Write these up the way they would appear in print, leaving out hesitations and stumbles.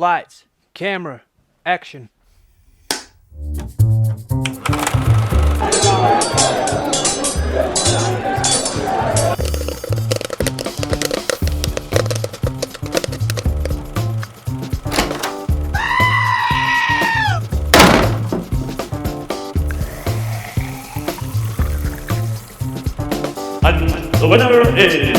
Lights, camera, action. And the winner is...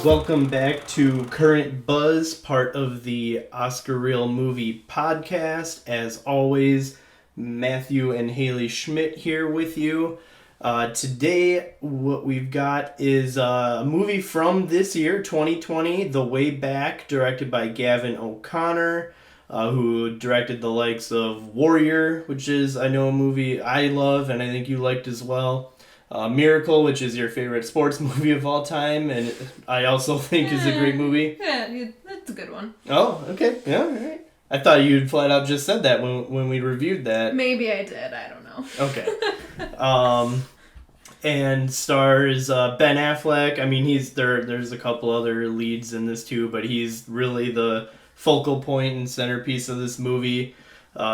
Welcome back to Current Buzz, part of the Oscar Reel Movie Podcast. As always, Matthew and Haley Schmidt here with you. Today, what we've got is a movie from this year, 2020, The Way Back, directed by Gavin O'Connor, who directed the likes of Warrior, which is, I know, a movie I love and I think you liked as well. Miracle, which is your favorite sports movie of all time, and I also think is a great movie. Yeah, that's a good one. Oh, okay. Yeah, all right. I thought you'd flat out just said that when we reviewed that. Maybe I did, I don't know. Okay. And stars Ben Affleck. I mean, there's a couple other leads in this too, but he's really the focal point and centerpiece of this movie.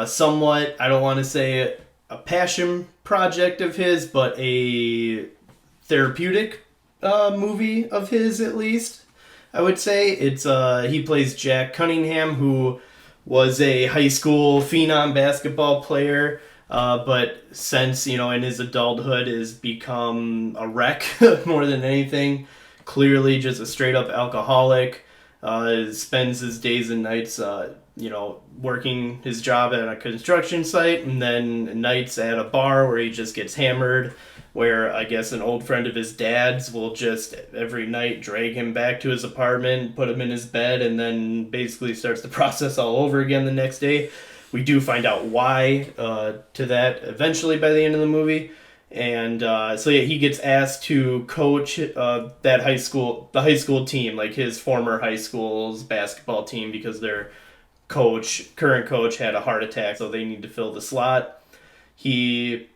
Somewhat, I don't want to say a passion project of his, but a therapeutic movie of his, at least, I would say. It's he plays Jack Cunningham, who was a high school phenom basketball player, but since, in his adulthood has become a wreck more than anything. Clearly just a straight up alcoholic. Spends his days and nights working his job at a construction site, and then nights at a bar where he just gets hammered, where I guess an old friend of his dad's will just every night drag him back to his apartment, put him in his bed, and then basically starts the process all over again the next day. We do find out why to that eventually by the end of the movie. And he gets asked to coach the high school team, like his former high school's basketball team, because their current coach had a heart attack, so they need to fill the slot. He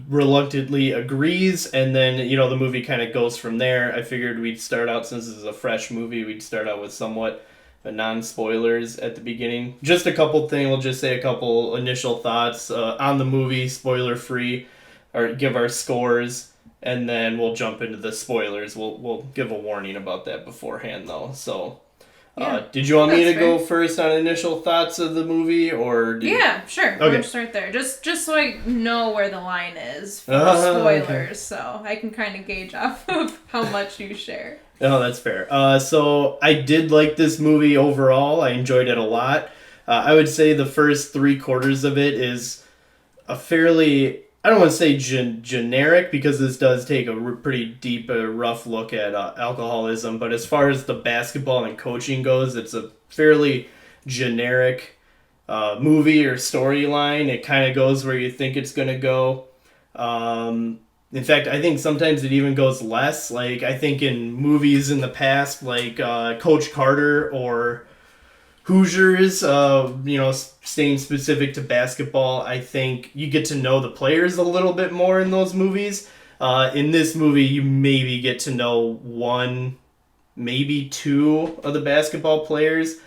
reluctantly agrees, and then, the movie kind of goes from there. I figured we'd start out, since this is a fresh movie, we'd start out with somewhat non-spoilers at the beginning. Just a couple things, we'll just say a couple initial thoughts on the movie, spoiler-free, or give our scores, and then we'll jump into the spoilers. We'll give a warning about that beforehand, though, so... Yeah, did you want me to fair. go first on initial thoughts of the movie, or... Yeah, sure. Okay. We'll start there. Just so I know where the line is for Okay. spoilers, so I can kind of gauge off of how much you share. Oh, that's fair. So I did like this movie overall. I enjoyed it a lot. I would say the first 3/4 of it is a fairly... I don't want to say generic, because this does take a pretty deep, rough look at alcoholism. But as far as the basketball and coaching goes, it's a fairly generic movie or storyline. It kind of goes where you think it's going to go. In fact, I think sometimes it even goes less. Like, I think in movies in the past, like Coach Carter or Hoosiers, staying specific to basketball, I think you get to know the players a little bit more in those movies. In this movie, you maybe get to know one, maybe two of the basketball players,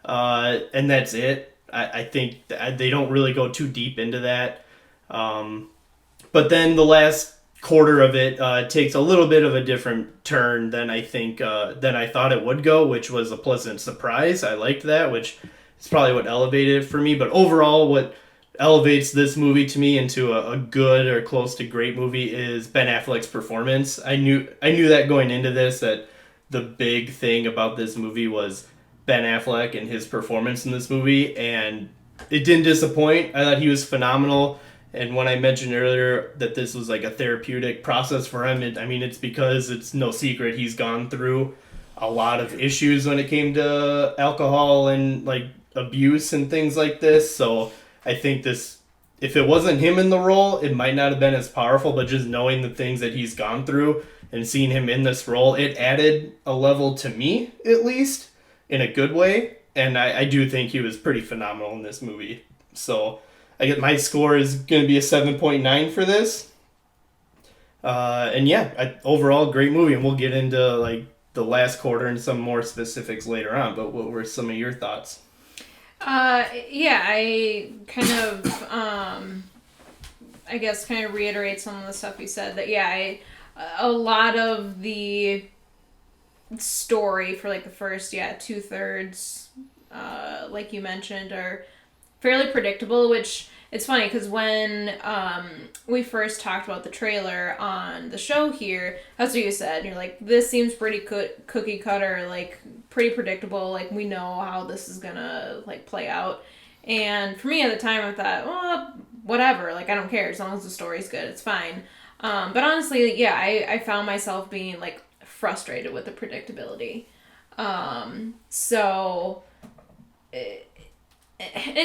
and that's it. I think they don't really go too deep into that. But then the last quarter of it takes a little bit of a different turn than I thought it would go, which was a pleasant surprise. I liked that, which is probably what elevated it for me. But overall, what elevates this movie to me into a good or close to great movie is Ben Affleck's performance. I knew that going into this, that the big thing about this movie was Ben Affleck and his performance in this movie, and it didn't disappoint. I thought he was phenomenal. And when I mentioned earlier that this was like a therapeutic process for him, it's because it's no secret he's gone through a lot of issues when it came to alcohol and like abuse and things like this. So I think this, if it wasn't him in the role, it might not have been as powerful, but just knowing the things that he's gone through and seeing him in this role, it added a level to me, at least, in a good way. And I do think he was pretty phenomenal in this movie. So I get my score is going to be a 7.9 for this. And yeah, overall, great movie. And we'll get into like the last quarter and some more specifics later on. But what were some of your thoughts? Yeah, I kind of, I guess, kind of reiterate some of the stuff you said. That a lot of the story for like the first 2/3, like you mentioned, are fairly predictable, which it's funny because when we first talked about the trailer on the show here, that's what you said. You're like, this seems pretty cookie cutter, like pretty predictable. Like we know how this is gonna like play out. And for me at the time, I thought, well, whatever. Like I don't care as long as the story's good, it's fine. But honestly, I found myself being like frustrated with the predictability. So it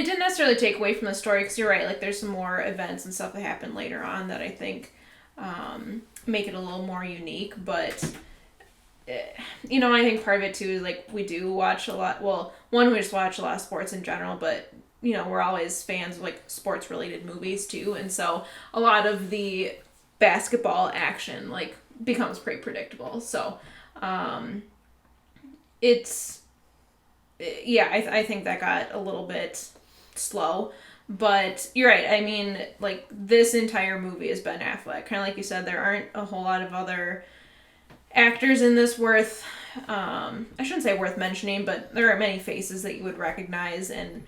didn't necessarily take away from the story because you're right, like there's some more events and stuff that happen later on that I think make it a little more unique. But I think part of it too is like we do watch a lot. Well, one, we just watch a lot of sports in general, but we're always fans of like sports related movies too, and so a lot of the basketball action like becomes pretty predictable. So I think that got a little bit slow, but you're right. I mean, like this entire movie is Ben Affleck. Kind of like you said, there aren't a whole lot of other actors in this worth, I shouldn't say worth mentioning, but there are many faces that you would recognize, and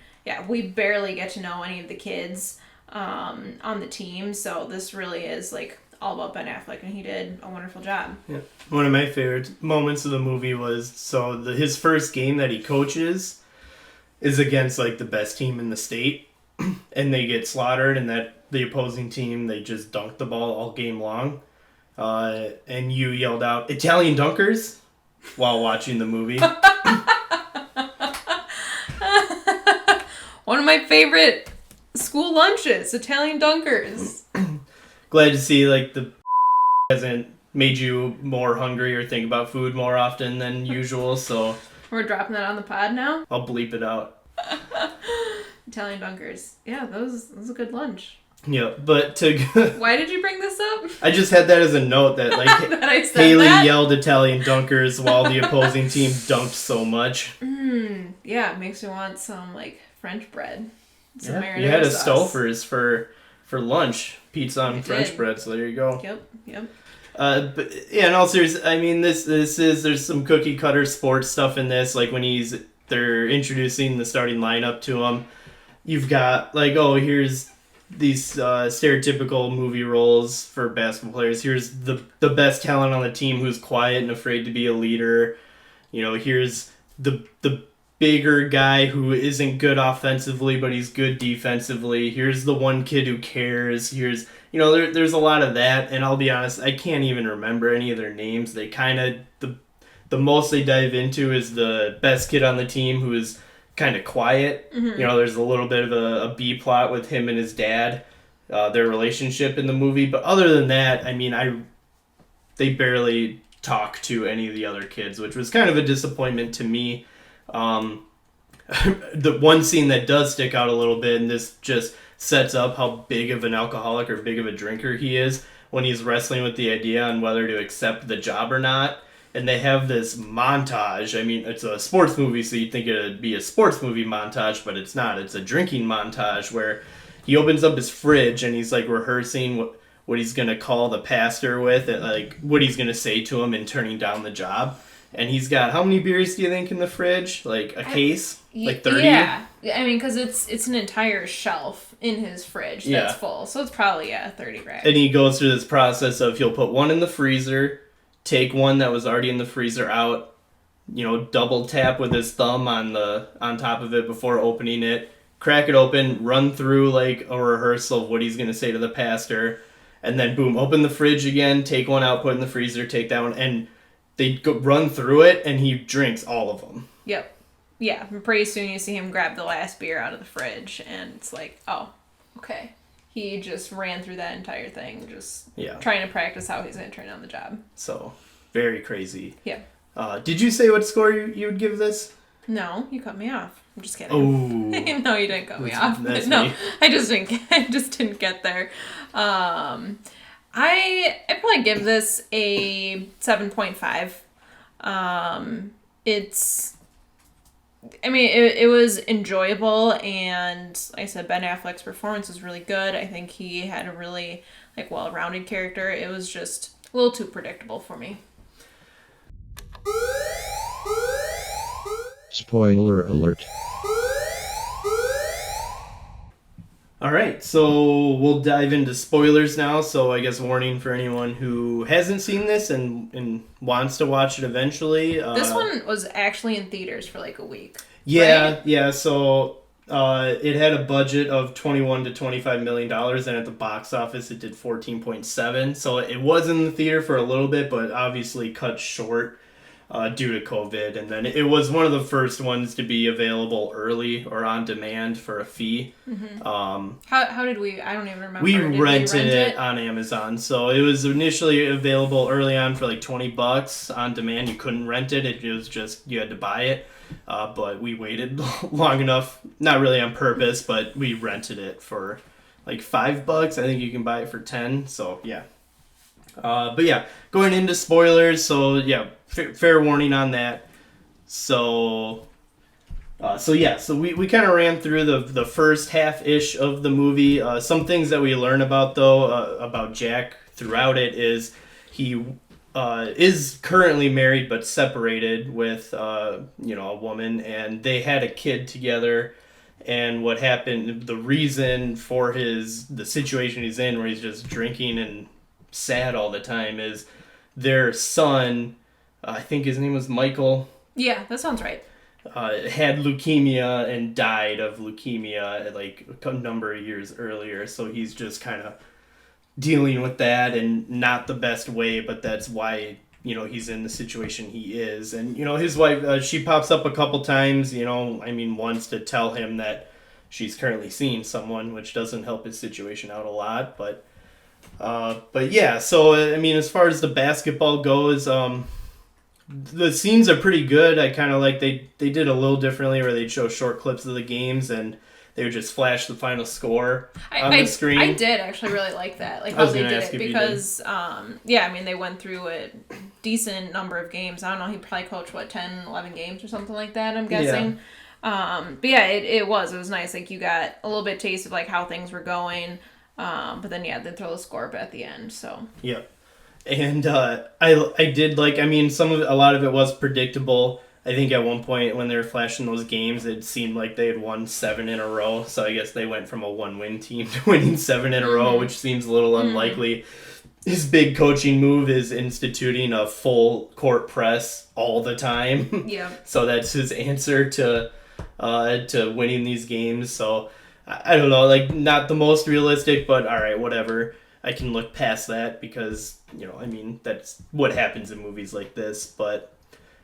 we barely get to know any of the kids on the team, so this really is like all about Ben Affleck, and he did a wonderful job. Yeah. One of my favorite moments of the movie was his first game that he coaches is against like the best team in the state, and they get slaughtered, and that the opposing team, they just dunk the ball all game long, and you yelled out Italian dunkers while watching the movie. One of my favorite school lunches, Italian dunkers. Glad to see like the hasn't made you more hungry or think about food more often than usual, so we're dropping that on the pod now. I'll bleep it out. Italian dunkers. Yeah, that was a good lunch. Yeah, but why did you bring this up? I just had that as a note that like Haley yelled Italian dunkers while the opposing team dunked so much. Yeah, it makes me want some like French bread. Some marinara you had a sauce. Stouffer's for lunch, pizza and French bread, so there you go. Yep. But in all seriousness, I mean there's some cookie cutter sports stuff in this, like when they're introducing the starting lineup to him. You've got like, here's these stereotypical movie roles for basketball players. Here's the best talent on the team who's quiet and afraid to be a leader. Here's the bigger guy who isn't good offensively, but he's good defensively. Here's the one kid who cares. Here's, there's a lot of that. And I'll be honest, I can't even remember any of their names. They kind of, the most they dive into is the best kid on the team who is kind of quiet. Mm-hmm. There's a little bit of a B plot with him and his dad, their relationship in the movie. But other than that, I mean, they barely talk to any of the other kids, which was kind of a disappointment to me. The one scene that does stick out a little bit, and this just sets up how big of an alcoholic or big of a drinker he is, when he's wrestling with the idea on whether to accept the job or not. And they have this montage. I mean, it's a sports movie, so you'd think it would be a sports movie montage, but it's not. It's a drinking montage where he opens up his fridge and he's like rehearsing what he's going to call the pastor with, and like what he's going to say to him in turning down the job. And he's got, how many beers do you think in the fridge? Like a case? Like 30? Yeah. I mean, because it's an entire shelf in his fridge that's full. So it's probably, 30 grams. And he goes through this process of he'll put one in the freezer, take one that was already in the freezer out, double tap with his thumb on top of it before opening it, crack it open, run through like a rehearsal of what he's going to say to the pastor, and then boom, open the fridge again, take one out, put in the freezer, take that one, and they run through it, and he drinks all of them. Yep. Yeah, pretty soon you see him grab the last beer out of the fridge, and it's like, oh, okay. He just ran through that entire thing, just trying to practice how he's going to turn on the job. So, very crazy. Yeah. Did you say what score you would give this? No, you cut me off. I'm just kidding. Oh. No, you didn't cut me off. That's no, me. I just didn't get there. I'd probably give this a 7.5. It's, I mean, it was enjoyable, and like I said, Ben Affleck's performance was really good. I think he had a really like well-rounded character. It was just a little too predictable for me. Spoiler alert. All right, so we'll dive into spoilers now. So I guess warning for anyone who hasn't seen this and wants to watch it eventually. This one was actually in theaters for like a week. Yeah, right? yeah. So it had a budget of $21 to $25 million, and at the box office it did 14.7. So it was in the theater for a little bit, but obviously cut short due to COVID. And then it was one of the first ones to be available early or on demand for a fee. How did we? I don't even remember. We Did rented rent it on Amazon. So it was initially available early on for like $20 on demand. You couldn't rent it. It was just, you had to buy it. But we waited long enough, not really on purpose, but we rented it for like $5. I think you can buy it for 10. So yeah. But yeah, going into spoilers. So yeah, fair warning on that. So we kind of ran through the first half-ish of the movie. Some things that we learn about, though, about Jack throughout it is he is currently married but separated with, a woman, and they had a kid together. And what happened, the reason for the situation he's in, where he's just drinking and sad all the time, is their son, I think his name was Michael. Yeah, that sounds right. Had leukemia and died of leukemia like a number of years earlier. So he's just kind of dealing with that, and not the best way, but that's why, he's in the situation he is. And, his wife, she pops up a couple times, once to tell him that she's currently seeing someone, which doesn't help his situation out a lot. But yeah, so, as far as the basketball goes, the scenes are pretty good. I kind of like, they did a little differently, where they'd show short clips of the games, and they would just flash the final score on the screen. I did actually really like that, like I how was they gonna did ask it, if you because they went through a decent number of games. I don't know, he probably coached 10, 11 games or something like that, I'm guessing. But yeah, it was nice. Like, you got a little bit taste of like how things were going, but then yeah, they throw the score up at the end. So yeah, and I did like, a lot of it was predictable. I think at one point when they were flashing those games, it seemed like they had won 7 in a row. So I guess they went from a 1-win team to winning 7 in a row, which seems a little unlikely. His big coaching move is instituting a full court press all the time. yeah. So that's his answer to winning these games. So I don't know, like, not the most realistic, but all right, whatever. I can look past that because, that's what happens in movies like this. But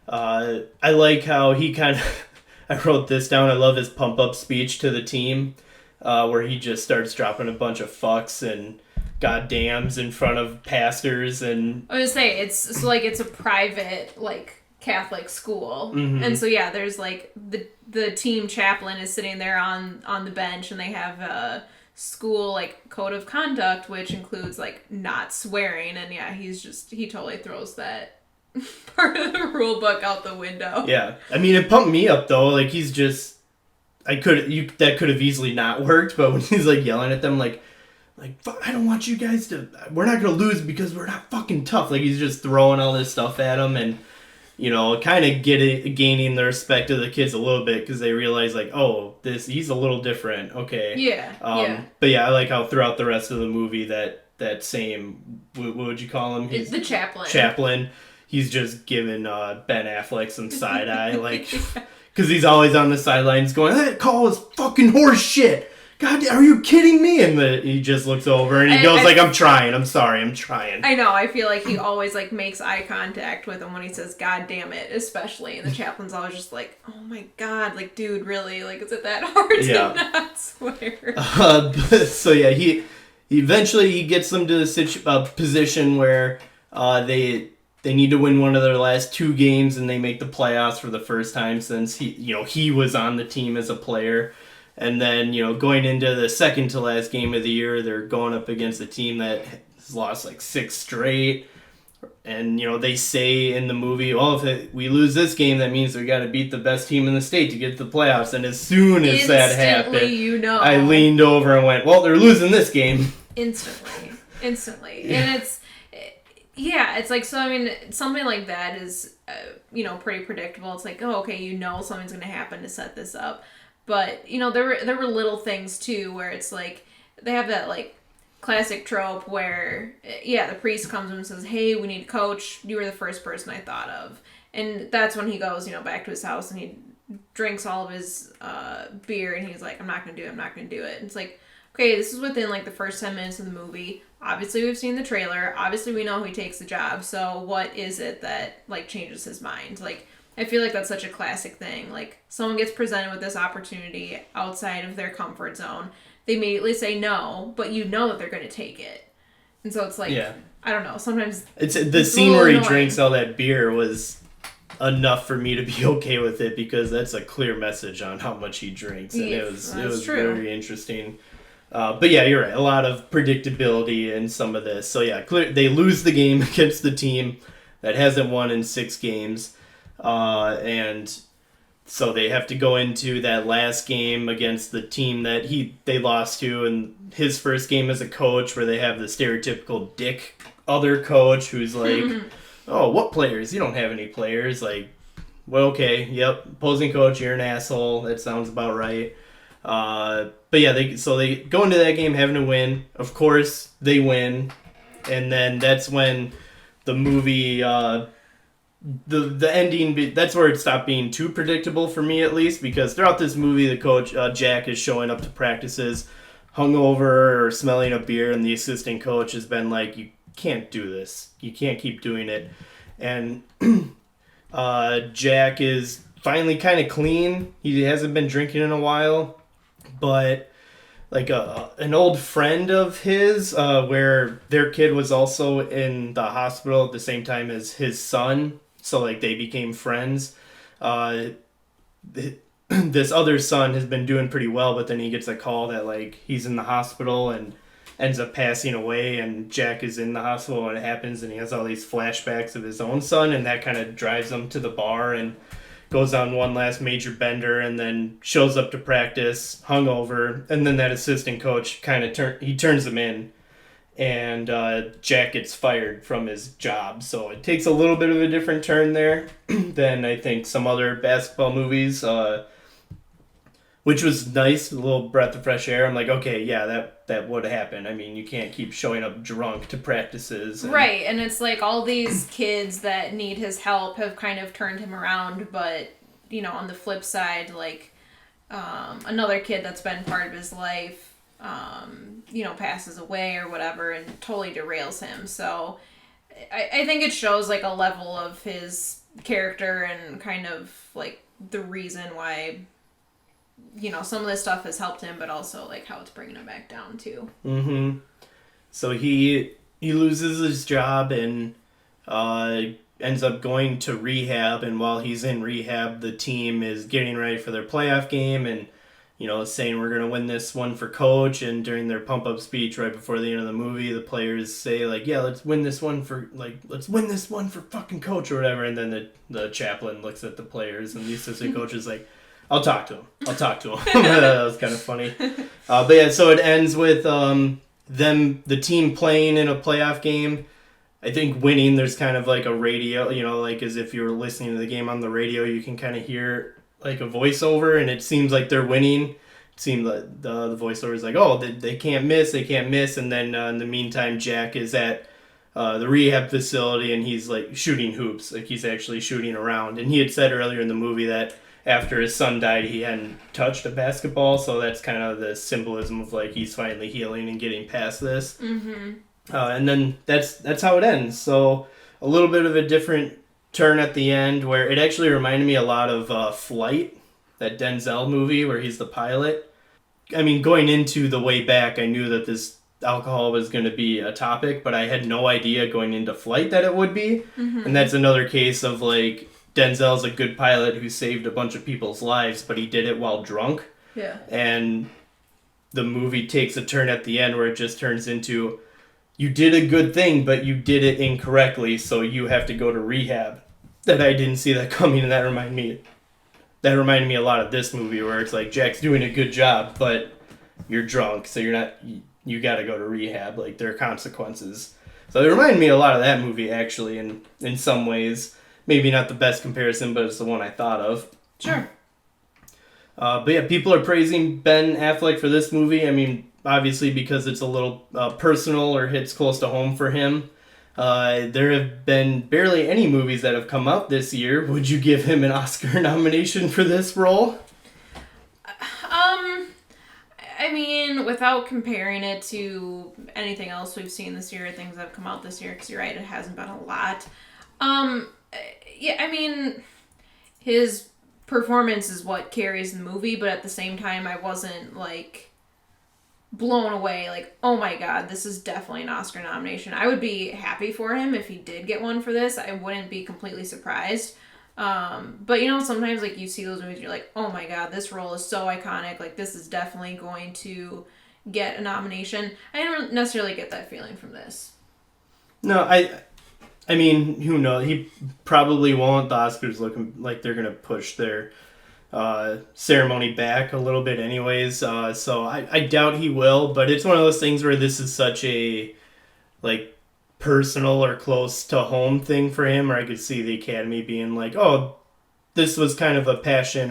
I like how he kind of, I wrote this down, I love his pump-up speech to the team, where he just starts dropping a bunch of fucks and goddams in front of pastors. And I was gonna say, it's a private, like, Catholic school, and so yeah, there's like the team chaplain is sitting there on the bench, and they have a school like code of conduct, which includes like not swearing, and yeah, he totally throws that part of the rule book out the window. Yeah, it pumped me up though. Like, he's just, that could have easily not worked, but when he's like yelling at them, like I don't want you guys to, we're not gonna lose because we're not fucking tough. Like, he's just throwing all this stuff at them, and kind of gaining the respect of the kids a little bit, because they realize, like, oh, he's a little different. Okay. Yeah. But yeah, I like how throughout the rest of the movie that same, what would you call him? It's the chaplain. He's just giving Ben Affleck some side eye, like, because he's always on the sidelines going, that call is fucking horse shit. God, are you kidding me? And he just looks over and he goes like, I'm trying. I'm sorry. I'm trying. I know. I feel like he always like makes eye contact with him when he says, God damn it, especially. And the chaplain's always just like, oh my God, like, dude, really? Like, is it that hard to not swear? So yeah, he eventually gets them to the position where they need to win one of their last 2 games, and they make the playoffs for the first time since he was on the team as a player. And then, going into the second to last game of the year, they're going up against a team that has lost like 6 straight, And, they say in the movie, oh, we lose this game, that means we got to beat the best team in the state to get to the playoffs. And as soon as that happened, I leaned over and went, well, they're losing this game. Instantly. And it's like, so, I mean, something like that is, pretty predictable. It's like, oh, okay, something's going to happen to set this up. But, there were little things, too, where it's like, they have that, like, classic trope where, the priest comes and says, hey, we need a coach. You were the first person I thought of. And that's when he goes, back to his house and he drinks all of his beer and he's like, I'm not going to do it. And it's like, okay, this is within like the first 10 minutes of the movie. Obviously, we've seen the trailer. Obviously, we know he takes the job. So what is it that like changes his mind? Like, I feel like that's such a classic thing. Like, someone gets presented with this opportunity outside of their comfort zone. They immediately say no, but that they're going to take it. And so it's like, I don't know, sometimes it's the scene where he drinks all that beer was enough for me to be okay with it, because that's a clear message on how much he drinks. And it was very interesting. But yeah, you're right. A lot of predictability in some of this. So yeah, they lose the game against the team that hasn't won in 6 games. And so they have to go into that last game against the team that they lost to, and his first game as a coach, where they have the stereotypical dick other coach who's like, oh, what players? You don't have any players. Like, well, okay, yep, opposing coach, you're an asshole. That sounds about right. But yeah, they go into that game having to win. Of course, they win, and then that's when the movie. The ending, that's where it stopped being too predictable for me, at least, because throughout this movie, the coach, Jack, is showing up to practices hungover or smelling a beer, and the assistant coach has been like, you can't do this. You can't keep doing it. And Jack is finally kind of clean. He hasn't been drinking in a while, but like an old friend of his, where their kid was also in the hospital at the same time as his son, so like they became friends. This other son has been doing pretty well, but then he gets a call that like he's in the hospital and ends up passing away, and Jack is in the hospital when it happens, and he has all these flashbacks of his own son, and that kind of drives him to the bar and goes on one last major bender, and then shows up to practice hungover, and then that assistant coach kind of turns him in, and Jack gets fired from his job. So it takes a little bit of a different turn there than I think some other basketball movies, which was nice, a little breath of fresh air. I'm like, okay, yeah, that would happen. I mean, you can't keep showing up drunk to practices. Right, and it's like all these kids that need his help have kind of turned him around, but, on the flip side, like, another kid that's been part of his life, passes away or whatever and totally derails him. So I think it shows, like, a level of his character and kind of, like, the reason why some of this stuff has helped him, but also like how it's bringing him back down too. Mm-hmm. So he loses his job and ends up going to rehab. And while he's in rehab, the team is getting ready for their playoff game and saying we're gonna win this one for coach. And during their pump up speech right before the end of the movie, the players say like, yeah, let's win this one for fucking coach or whatever. And then the chaplain looks at the players and the assistant coach is like, I'll talk to him. That was kind of funny. But yeah, so it ends with the team playing in a playoff game. I think winning, there's kind of like a radio, like as if you're listening to the game on the radio, you can kind of hear like a voiceover, and it seems like they're winning. It seemed like the voiceover is like, oh, they can't miss. And then in the meantime, Jack is at the rehab facility, and he's like shooting hoops. Like he's actually shooting around. And he had said earlier in the movie that after his son died, he hadn't touched a basketball, so that's kind of the symbolism of like he's finally healing and getting past this. Mm-hmm. And then that's how it ends. So a little bit of a different turn at the end, where it actually reminded me a lot of Flight, that Denzel movie where he's the pilot. I mean, going into the way back, I knew that this alcohol was going to be a topic, but I had no idea going into Flight that it would be. Mm-hmm. And that's another case of like, Denzel's a good pilot who saved a bunch of people's lives, but he did it while drunk. Yeah. And the movie takes a turn at the end where it just turns into you did a good thing, but you did it incorrectly, so you have to go to rehab. That I didn't see that coming, and that reminded me a lot of this movie, where it's like Jack's doing a good job, but you're drunk, so you got to go to rehab. Like, there are consequences. So it reminded me a lot of that movie, actually, in some ways. Maybe not the best comparison, but it's the one I thought of. Sure. But yeah, people are praising Ben Affleck for this movie. I mean, obviously because it's a little personal or hits close to home for him. There have been barely any movies that have come out this year. Would you give him an Oscar nomination for this role? I mean, without comparing it to anything else we've seen this year, things that have come out this year, because you're right, it hasn't been a lot. Yeah, I mean, his performance is what carries the movie, but at the same time, I wasn't, like, blown away, like, oh my god, this is definitely an Oscar nomination. I would be happy for him if he did get one for this. I wouldn't be completely surprised. But you know, sometimes like you see those movies, you're like, oh my god, this role is so iconic, like this is definitely going to get a nomination. I don't necessarily get that feeling from this. No, I mean, who knows? He probably won't. The Oscars looking like they're gonna push their ceremony back a little bit anyways, so I doubt he will, but it's one of those things where this is such a like personal or close to home thing for him, or I could see the Academy being like, oh, this was kind of a passion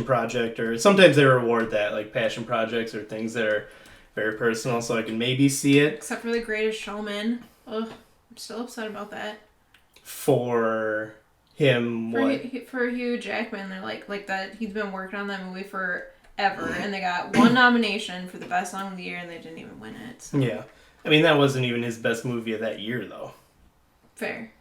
project, or sometimes they reward that, like passion projects or things that are very personal, so I can maybe see it. Except for The Greatest Showman. Ugh, I'm still upset about that. For him, for Hugh Jackman, they're like that he's been working on that movie forever, and they got one nomination for the best song of the year, and they didn't even win it. So. Yeah, I mean that wasn't even his best movie of that year, though. Fair,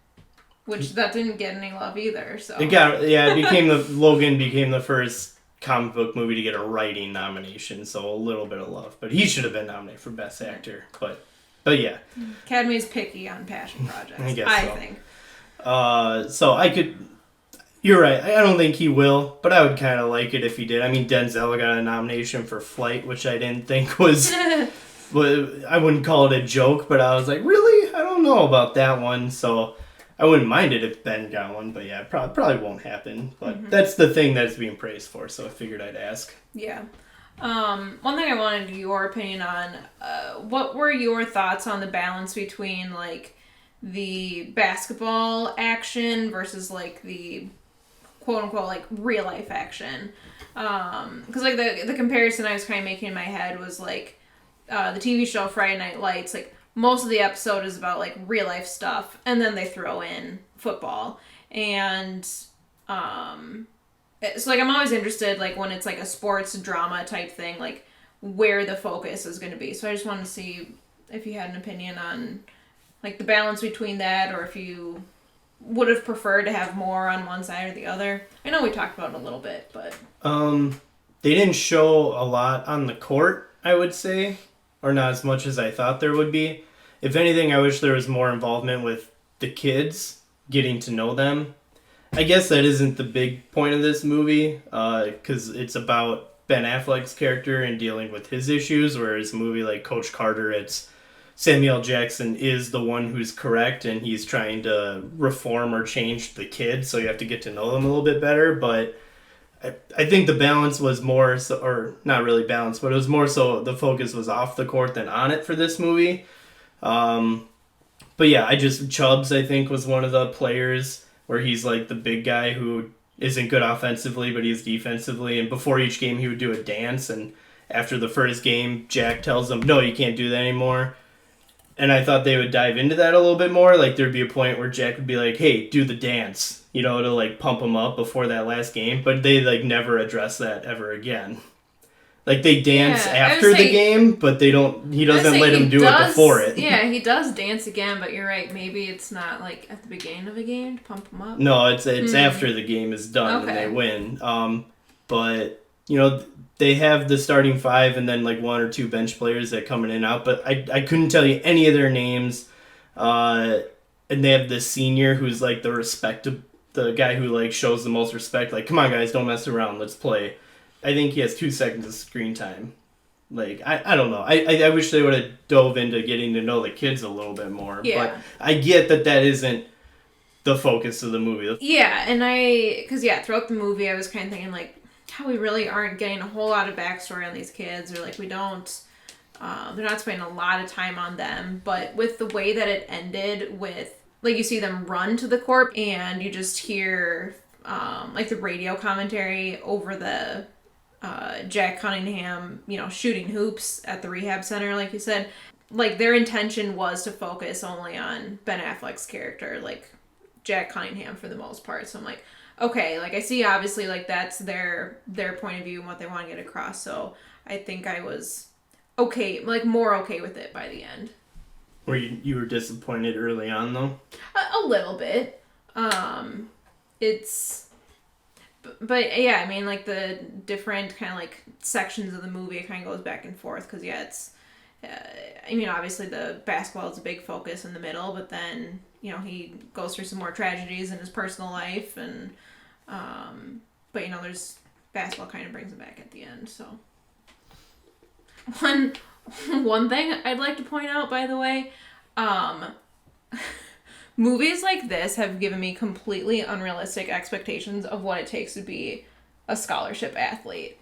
which that didn't get any love either. So Logan became the first comic book movie to get a writing nomination, so a little bit of love, but he should have been nominated for Best Actor, but yeah. Academy's picky on passion projects. I think. So you're right. I don't think he will, but I would kind of like it if he did. I mean, Denzel got a nomination for Flight, which I didn't think was, but I wouldn't call it a joke, but I was like, really? I don't know about that one. So I wouldn't mind it if Ben got one, but yeah, probably won't happen. But that's the thing that's being praised for, so I figured I'd ask. Yeah. One thing I wanted your opinion on, what were your thoughts on the balance between, like, the basketball action versus, like, the quote-unquote, like, real-life action? Because, like, the comparison I was kind of making in my head was, like, the TV show Friday Night Lights, like, most of the episode is about, like, real-life stuff, and then they throw in football. And, so, like, I'm always interested, like, when it's, like, a sports drama type thing, like, where the focus is going to be. So I just wanted to see if you had an opinion on, like, the balance between that, or if you would have preferred to have more on one side or the other. I know we talked about it a little bit, but... They didn't show a lot on the court, I would say, or not as much as I thought there would be. If anything, I wish there was more involvement with the kids, getting to know them. I guess that isn't the big point of this movie, because it's about Ben Affleck's character and dealing with his issues, whereas a movie like Coach Carter, it's Samuel Jackson is the one who's correct, and he's trying to reform or change the kids, so you have to get to know them a little bit better. But I think the balance was more, so, or not really balanced, but it was more so the focus was off the court than on it for this movie. But yeah, Chubbs, I think, was one of the players where he's like the big guy who isn't good offensively, but he's defensively. And before each game, he would do a dance. And after the first game, Jack tells him, no, you can't do that anymore. And I thought they would dive into that a little bit more. Like, there'd be a point where Jack would be like, hey, do the dance, to, like, pump him up before that last game. But they, like, never address that ever again. Like, they dance after the game, but he doesn't let him do it before it. Yeah, he does dance again, but you're right. Maybe it's not, like, at the beginning of a game to pump him up. No, it's after the game is done and they win. But, they have the starting five and then, like, one or two bench players that come in and out. But I couldn't tell you any of their names. And they have this senior who's, like, the guy who, like, shows the most respect. Like, come on, guys, don't mess around. Let's play. I think he has 2 seconds of screen time. Like, I don't know. I wish they would have dove into getting to know the kids a little bit more. Yeah. But I get that isn't the focus of the movie. Yeah, and because throughout the movie I was kind of thinking, like, how we really aren't getting a whole lot of backstory on these kids, or, like, we don't, they're not spending a lot of time on them. But with the way that it ended with, like, you see them run to the corpse, and you just hear, like, the radio commentary over the Jack Cunningham, shooting hoops at the rehab center, like you said. Like, their intention was to focus only on Ben Affleck's character, like, Jack Cunningham for the most part. So I'm like, okay, like, I see obviously, like, that's their point of view and what they want to get across. So I think I was okay, like, more okay with it by the end. Were you were disappointed early on, though? A little bit. But yeah, I mean, like, the different kind of, like, sections of the movie, it kind of goes back and forth, because, yeah, it's, I mean, obviously the basketball is a big focus in the middle, but then, he goes through some more tragedies in his personal life, and, but, there's, basketball kind of brings it back at the end, so. One thing I'd like to point out, by the way, movies like this have given me completely unrealistic expectations of what it takes to be a scholarship athlete.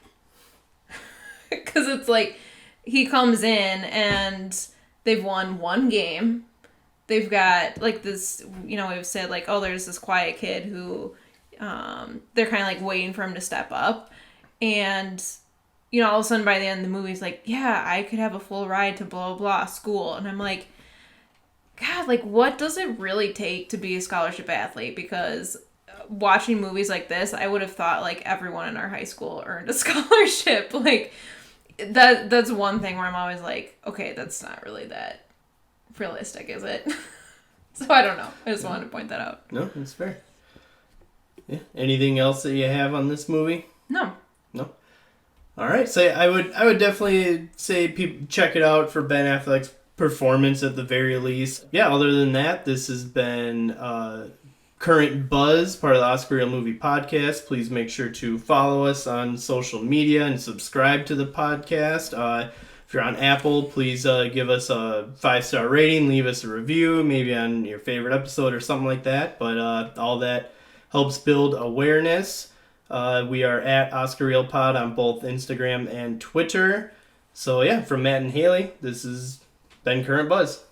Because it's like, he comes in and they've won one game. They've got, like, this, we've said, like, oh, there's this quiet kid who, they're kind of, like, waiting for him to step up. And, all of a sudden by the end of the movie, he's like, yeah, I could have a full ride to blah, blah, school. And I'm like, God, like, what does it really take to be a scholarship athlete? Because watching movies like this, I would have thought, like, everyone in our high school earned a scholarship. Like, that's one thing where I'm always like, okay, that's not really that realistic, is it? So I don't know. I just wanted to point that out. No, that's fair. Yeah. Anything else that you have on this movie? No. All right. So I would definitely say people check it out for Ben Affleck's performance at the very least. Yeah, other than that, this has been Current Buzz, part of the Oscar Reel Movie Podcast. Please make sure to follow us on social media and subscribe to the podcast. If you're on Apple, please give us a 5-star rating, leave us a review, maybe on your favorite episode or something like that. But all that helps build awareness. We are at Oscar Reel Pod on both Instagram and Twitter. So yeah, from Matt and Haley, this has been Current Buzz.